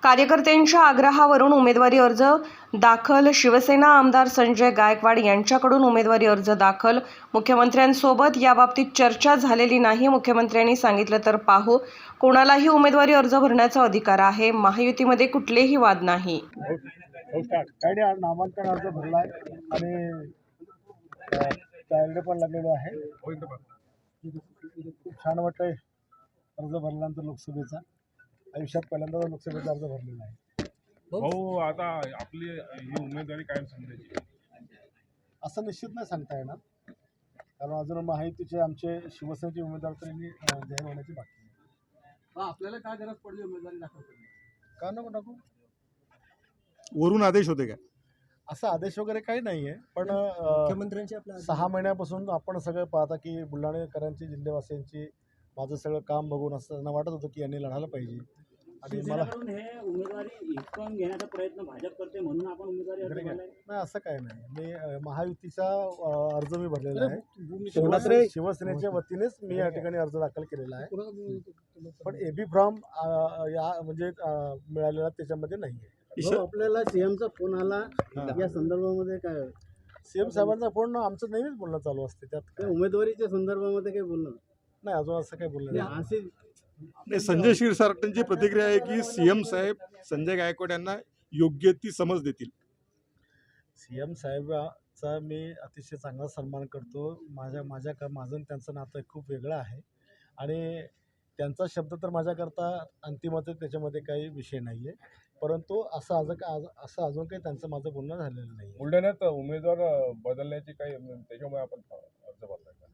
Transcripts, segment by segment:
कार्यकर्त्यांच्या आग्रहावरून उमेदवारी अर्ज दाखल. शिवसेना आमदार संजय गायकवाड यांच्याकडून उमेदवारी अर्ज दाखल. मुख्यमंत्र्यांसोबत याबाबतीत चर्चा झालेली नाही. मुख्यमंत्र्यांनी सांगितलं तर पाहू. कोणालाही उमेदवारी अर्ज भरण्याचा अधिकार आहे. महायुतीमध्ये कुठलेही वाद नाही. काय नामांकन अर्ज भरलाय आणि पण लागलेलो आहे. खूप छान वाटतंय अर्ज भरल्यानंतर लोकसभेचा. आयुष्यात पहिल्यांदा लोकसभेचा अर्ज भरलेला आहे. भाऊ आता आपली ही उमेदवारी कायम समजायची असं निश्चित नाही सांगता येणार, कारण अजून महायुतीचे आमचे शिवसेनेचे उमेदवार तरी जाहीर होण्याची बाकी आहे. आपल्याला काय गरज पडली उमेदवारी दाखल करण्याची? का नको टाकू? वरून आदेश होते का? असा आदेश वगैरे काही नाही आहे, पण मुख्यमंत्र्यांची 6 महिन्यापासून आपण सगळं पाहता की बुलढाणेकरांची, जिल्हेवासियांची माझं सगळं काम बघून असं त्यांना वाटत होतं की यांनी लढायला पाहिजे. आणि मला हे उमेदवारी हिसकावून घेण्याचा प्रयत्न भाजप करते म्हणून आपण उमेदवारी अर्ज भरलाय? नाही, असं काही नाही. मी महायुतीचा अर्ज मी भरलेला आहे. शिवसेनेच्या वतीनेच मी या ठिकाणी अर्ज दाखल केलेला आहे, पण एबी फॉर्म या म्हणजे मिळालेला त्याच्यामध्ये नाही आहे. आपल्याला सीएमचा फोन आला या संदर्भामध्ये काय? सीएम साहेबांचा फोन आमचं नेहमीच बोलणं चालू असते, त्यात उमेदवारीच्या संदर्भामध्ये काही बोलणं नाही. अजून असं काही बोललं नाही. नाही, संजय क्षीरसागरांची प्रतिक्रिया आहे की सीएम साहेब संजय गायकवाड यांना योग्य ती समज देतील. सीएम साहेबाचा मी अतिशय चांगला सन्मान करतो. माझं त्यांचं नातं खूप वेगळं आहे आणि त्यांचा शब्द तर माझ्याकरता अंतिमच आहे, त्याच्यामध्ये काही विषय नाही आहे. परंतु असं अजून काही त्यांचं माझं बोलणं झालेलं नाही. बुलढाण्यात उमेदवार बदलण्याची काही त्याच्यामुळे आपण अर्ज भरलाय का?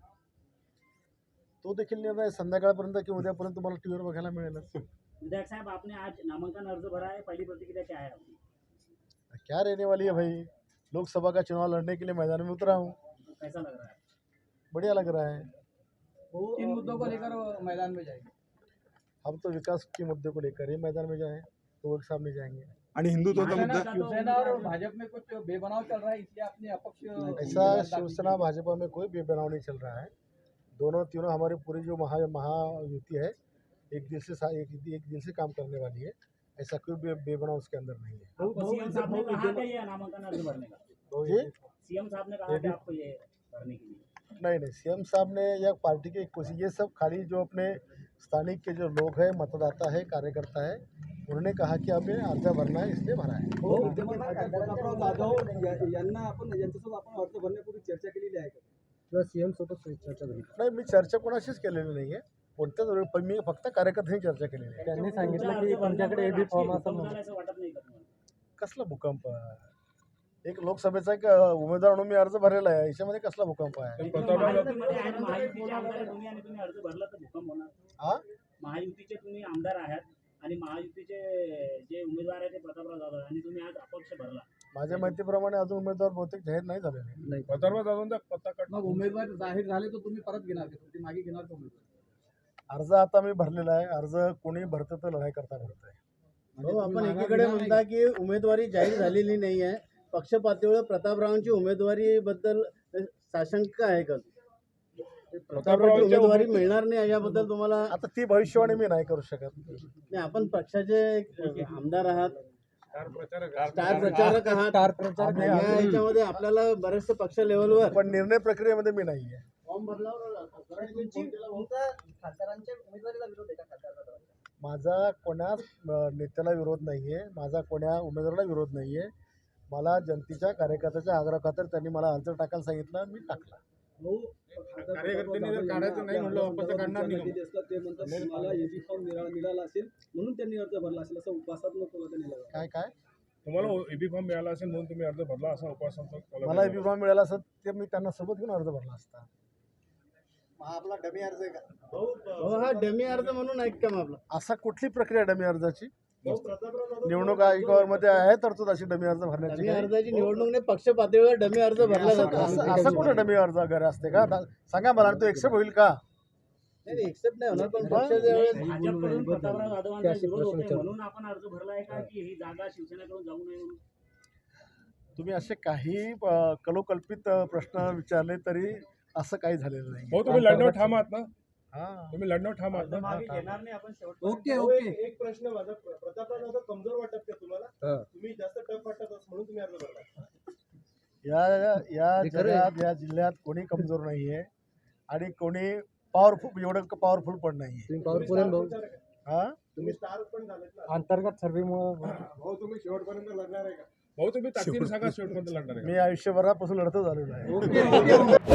तो देखील निर्णय संध्याकाळपर्यंत किंवा उद्यापर्यंत तुम्हाला टीव्हीवर बघायला मिळेलच. विधायक साहब, आपने आज नामांकन अर्ज भरा है, पहली प्रतिक्रिया क्या है आपकी? क्या रहने वाली है भाई, लोकसभा का चुनाव लड़ने के लिए मैदान में उतरा हूँ. कैसा लग रहा है? बढ़िया लग रहा है. किन मुद्दों को लेकर मैदान में जाएंगे? हम तो विकास के मुद्दे को लेकर ही मैदान में जाएं, तो एक सामने जाएंगे. आणि हिंदुत्वाचा मुद्दा शिवसेना और भाजपा में कुछ बेबनाव चल रहा है, इसलिए अपने अपक्ष ऐसा शिवसेना भाजपा में कोई बेबनाव नहीं चल रहा है. तीनों हमारी पूरी जो महायुति है एक दिल से काम करने वाली है. ऐसा कोई बेबनाव उसके अंदर नहीं है. सीएम साहब ने कहा था ये नामांकन अर्ज भरने का? जी, सीएम साहब ने कहा था आपको ये भरने के लिए? नहीं, सीएम साहब ने या पार्टी के कुछ ये सब खाली जो अपने स्थानिक के जो लोग हैं, मतदाता है, कार्यकर्ता है, उन्होंने कहा कि हमें अर्ज भरना है, इसलिए भरा है. प्रतापराव जाधव यांना आपण यांच्यासोबत आपण अर्ज भरण्यापूर्वी चर्चा केलेली आहे का? किंवा सीएम सोबत चर्चा झाली? नाही, मी चर्चा कोणाशीच केलेली नाही आहे. कोणत्याच वेळी, पण मी फक्त कार्यकर्त्यांनी चर्चा केलेली आहे. त्यांनी सांगितलं की तुमच्याकडे एबी फॉर्म असेल म्हणून. असं वाटत नाही का तुम्हाला? कसला भूकंप? एक लोकसभेचा एक उमेदवार म्हणून मी अर्ज भरलेला आहे, याच्यामध्ये कसला भूकंप आहे? महायुतीमध्ये आहे, महायुतीचे आमदार आहे तुम्ही आणि तुम्ही अर्ज भरला तर भूकंप होणार? हा, महायुतीचे तुम्ही आमदार आहात आणि महायुतीचे जे उमेदवार आहेत ते प्रतापराव जाधव आणि तुम्ही आज अपक्ष भरला. माझ्या माहितीप्रमाणे अजून उमेदवार बहुतेक जाहीर नाही झालेले. पत्ता कट मग उमेदवार जाहीर झाले तर तुम्ही परत घेणार का? तुम्ही मागे घेणार का उमेदवार? अर्ज आता मी भरलेला आहे. अर्ज कोणी भरतं तर लढाई करता भरत आहे. हो, आपण एकीकडे म्हणता की उमेदवारी जाहीर झालेली नाही आहे, पक्ष पातळीवर प्रतापरावांची उमेदवारी बद्दल साशंका आहे का? प्रतापरावची उमेदवारी मिळणार नाही याबद्दल तुम्हाला? आता ती भविष्यवाणी मी नाही करू शकत. नाही, आपण पक्षाचे एक आमदार आहात, स्टार प्रचारक आहात. या याच्यामध्ये आपल्याला बरेचसे पक्ष लेवलवर पण निर्णय प्रक्रियेमध्ये मी नाही आहे. फॉर्म भरल्यावर खासदारांच्या उमेदवारीला विरोध आहे का? खासदार माझा कोणा नेत्याला विरोध नाही आहे, माझा कोणा उमेदवाराला विरोध नाही आहे. मला जनतेच्या कार्यकर्त्याच्या आग्रहाखातर त्यांनी मला अर्ज टाकायला सांगितलं, मी टाकला. कार्यकर्त्यांनी काढायचं नाही म्हणलं वापस काढणार नाही ते म्हणतात तुम्हाला एबी फॉर्म मिळाला असेल म्हणून त्यांनी अर्ज भरला असेल, असं उपासात्मक त्यांनी काय काय तुम्हाला एबी फॉर्म मिळाला असेल म्हणून तुम्ही अर्ज भरला असा उपासात्मक? मला एबी फॉर्म मिळाला असत ते मी त्यांना सोबत घेऊन अर्ज भरला असता. हा आपला डमी अर्ज आहे का? हो, हा डमी अर्ज म्हणून ऐक का आपला? असा कुठली प्रक्रिया डमी अर्जाची? निवडणूक आयोगामध्ये आहे तरतूद अशी डमी अर्ज भरण्याची? डमी अर्जाची निवडणूक नाही, पक्ष पातळीवर डमी अर्ज भरला जातो. असं कुठे डमी अर्ज वगैरे असते का? सांगा मला, तो एक्सेप्ट होईल का? नाही, एक्सेप्ट नाही होणार, पण पक्ष ज्यावेळेस भाजपकडून प्रतापराव जाधवांचा विरोध होते म्हणून आपण अर्ज भरलाय का, की ही जागा शिवसेनेकडून जाऊ नये म्हणून? तुम्ही असे काही कलोकल्पित प्रश्न विचारले तरी असं काही झालेलं नाही. हो, तुम्ही लढण्यावर ठाम आहात ना? हां तुम्ही लढणं ठाम आहात ना? मागे घेणार नाही आपण शेवट. ओके भाऊ, ओके एक प्रश्न माझा प्रतापराव जाधव कमजोर वाटतात का तुम्हाला हा. तुम्ही जास्त टफ वाटतात म्हणून तुम्ही अर्ज करता या हे खरं आहे. जगात या जिल्ह्यात कोणी कमजोर नाही आहे आणि कोणी पॉवरफुल एवढं पॉवरफुल पण नाही आहे. तुम्ही पॉवरफुल आहे भाऊ. हां तुम्ही स्टार पण झालेत ना अंतर्गत सर्वेमुळे भाऊ तुम्ही शेवटपर्यंत लढणार आहे का भाऊ तुम्ही ताकदीने सांगा शेवटपर्यंत लढणार आहे का? मी आयुष्यभरापासून लढतच आलेलो आहे. Okay okay